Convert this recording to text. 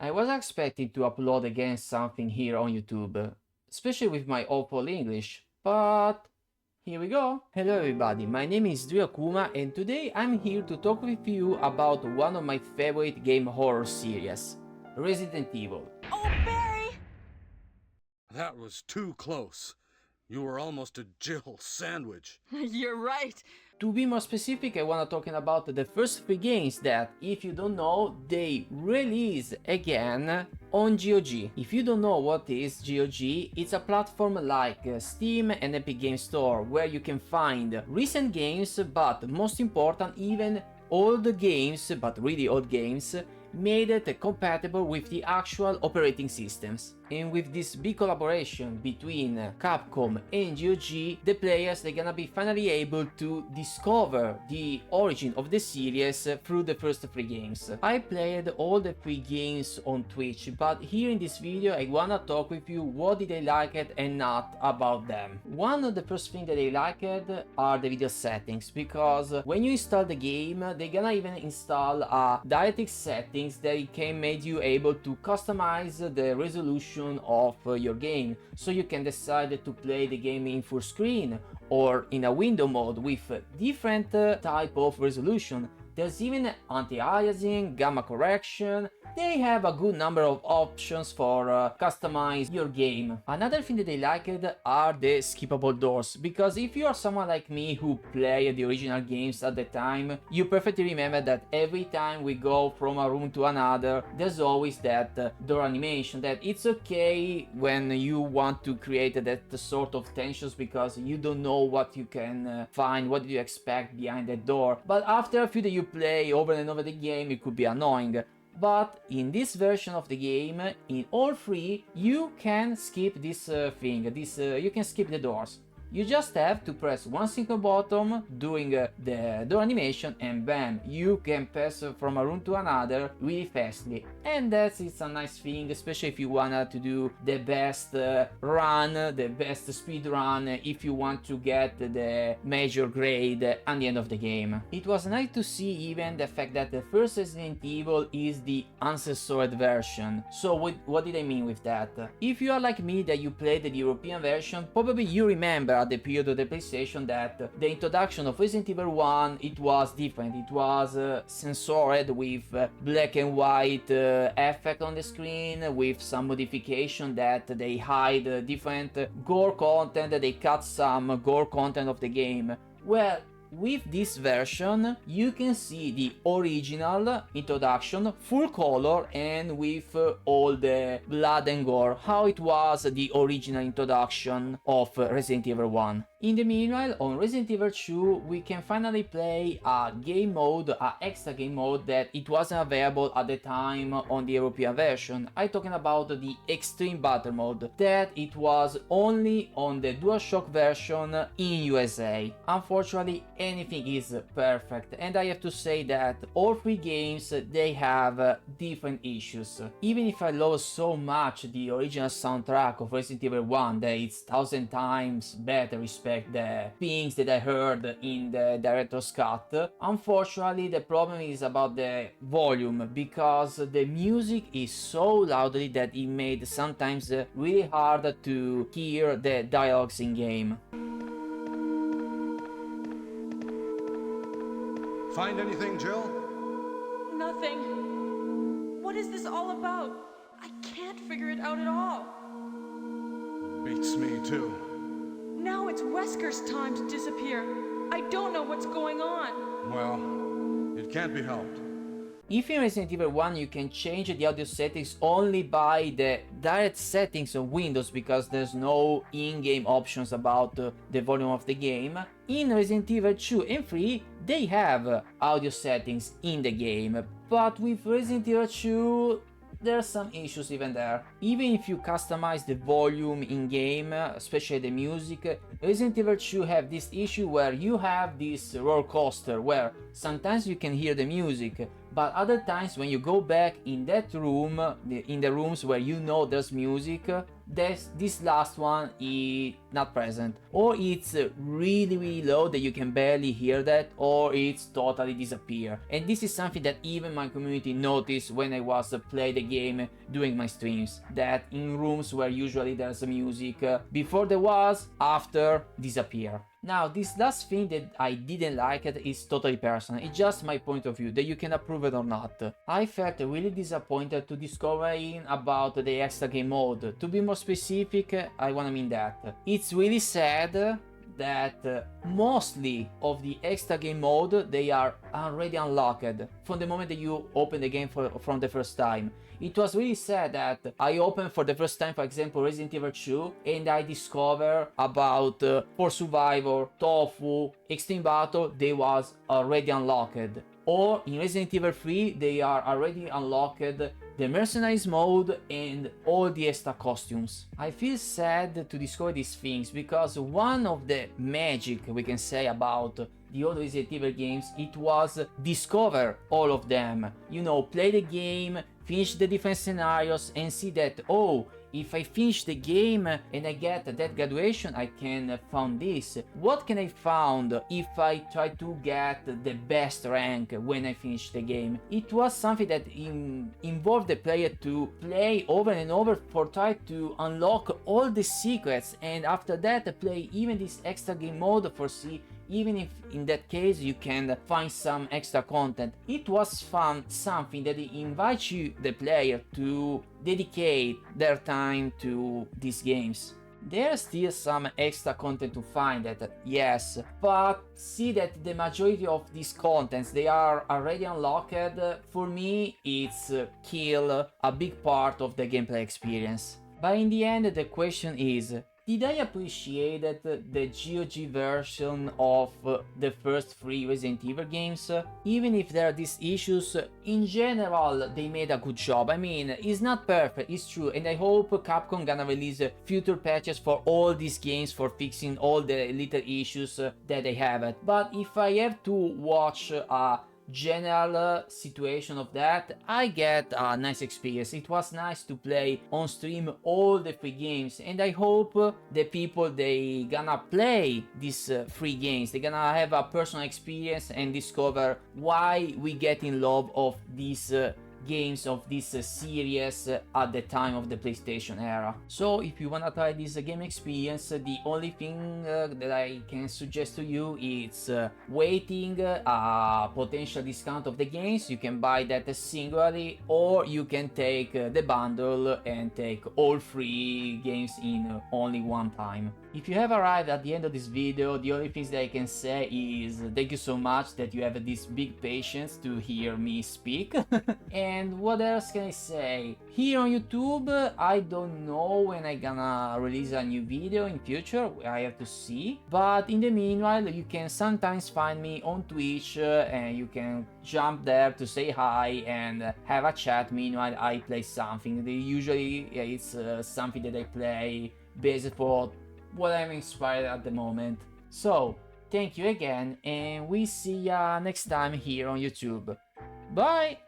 I was expecting to upload again something here on YouTube, especially with my awful English, but here we go! Hello everybody, my name is DrioAkuma and today I'm here to talk with you about one of my favorite game horror series, Resident Evil. Oh, Barry! That was too close. You were almost a Jill sandwich. You're right. To be more specific, I wanna talk about the first three games that, if you don't know, they release again on GOG. If you don't know what is GOG, it's a platform like Steam and Epic Games Store where you can find recent games, but most important, even old games, but really old games, made it compatible with the actual operating systems. And with this big collaboration between Capcom and GOG, the players they're gonna be finally able to discover the origin of the series through the first three games. I played all the three games on Twitch, but here in this video I wanna talk with you what did I like it and not about them. One of the first things that I liked are the video settings, because when you install the game, they're gonna even install a DirectX settings that can make you able to customize the resolution of your game, so you can decide to play the game in full screen or in a window mode with different type of resolution. There's even anti-aliasing, gamma correction. They have a good number of options for customize your game. Another thing that I liked are the skippable doors, because if you are someone like me who played the original games at the time, you perfectly remember that every time we go from a room to another, there's always that door animation, that it's okay when you want to create that sort of tensions because you don't know what you can find, what do you expect behind that door. But after a few that you play over and over the game, it could be annoying. But in this version of the game, in all three, you can skip this thing, you can skip the doors. You just have to press one single button during the door animation and bam, you can pass from a room to another really fastly. And it's a nice thing, especially if you wanna to do the best run, the best speed run, if you want to get the major grade at the end of the game. It was nice to see even the fact that the first Resident Evil is the uncensored version. So what did I mean with that? If you are like me that you played the European version, probably you remember at the period of the PlayStation that the introduction of Resident Evil 1, it was different. It was censored with black and white effect on the screen, with some modification that they hide different gore content, they cut some gore content of the game. Well, with this version, you can see the original introduction, full color and with all the blood and gore, how it was the original introduction of Resident Evil 1. In the meanwhile, on Resident Evil 2, we can finally play a game mode, a extra game mode that it wasn't available at the time on the European version. I'm talking about the Extreme Battle Mode, that it was only on the DualShock version in USA. Unfortunately, anything is perfect, and I have to say that all three games, they have different issues. Even if I love so much the original soundtrack of Resident Evil 1, that it's 1,000 times better respect the things that I heard in the director's cut, unfortunately the problem is about the volume, because the music is so loudly that it made sometimes really hard to hear the dialogues in game. Find anything, Jill? Nothing. What is this all about? I can't figure it out at all. Beats me too. Now it's Wesker's time to disappear. I don't know what's going on. Well, it can't be helped. If in Resident Evil 1 you can change the audio settings only by the direct settings of Windows, because there's no in-game options about the volume of the game, in Resident Evil 2 and 3 they have audio settings in the game, but with Resident Evil 2 there are some issues even there. Even if you customize the volume in game, especially the music, Resident Evil 2 have this issue where you have this roller coaster where sometimes you can hear the music, but other times when you go back in that room, in the rooms where you know there's music, this last one is not present, or it's really low that you can barely hear that, or it's totally disappear. And this is something that even my community noticed when I was play the game during my streams, that in rooms where usually there's music, before there was, after disappear. Now, this last thing that I didn't like it is totally personal, it's just my point of view, that you can approve it or not. I felt really disappointed to discovering about the extra game mode. To be more specific, I wanna mean that it's really sad that mostly of the extra game mode, they are already unlocked from the moment that you open the game from the first time. It was really sad that I opened for the first time, for example, Resident Evil 2, and I discover about For Survivor, Tofu, Extreme Battle, they was already unlocked. Or in Resident Evil 3, they are already unlocked the Mercenaries mode and all the extra costumes. I feel sad to discover these things because one of the magic we can say about the old Resident Evil games, it was discover all of them. You know, play the game, finish the different scenarios and see that, oh, if I finish the game and I get that graduation, I can found this. What can I found if I try to get the best rank when I finish the game? It was something that involved the player to play over and over for try to unlock all the secrets, and after that play even this extra game mode for see even if in that case you can find some extra content. It was fun, something that invites you, the player, to dedicate their time to these games. There's still some extra content to find that, yes, but see that the majority of these contents, they are already unlocked. For me, it's kill a big part of the gameplay experience. But in the end, the question is, did I appreciate the GOG version of the first 3 Resident Evil games? Even if there are these issues, in general they made a good job. I mean, it's not perfect, it's true, and I hope Capcom gonna release future patches for all these games for fixing all the little issues that they have. But if I have to watch a general situation of that, I get a nice experience. It was nice to play on stream all the 3 games, and I hope the people they gonna play these 3 games, they gonna have a personal experience and discover why we get in love of these games of this series at the time of the PlayStation era. So if you wanna try this game experience, the only thing that I can suggest to you is waiting a potential discount of the games. You can buy that singularly, or you can take the bundle and take all 3 games in only one time. If you have arrived at the end of this video, the only things that I can say is thank you so much that you have this big patience to hear me speak. And what else can I say? Here on YouTube, I don't know when I gonna release a new video in future, I have to see. But in the meanwhile, you can sometimes find me on Twitch and you can jump there to say hi and have a chat meanwhile I play something. Usually it's something that I play based for what I'm inspired at the moment. So, thank you again, and we see ya next time here on YouTube. Bye!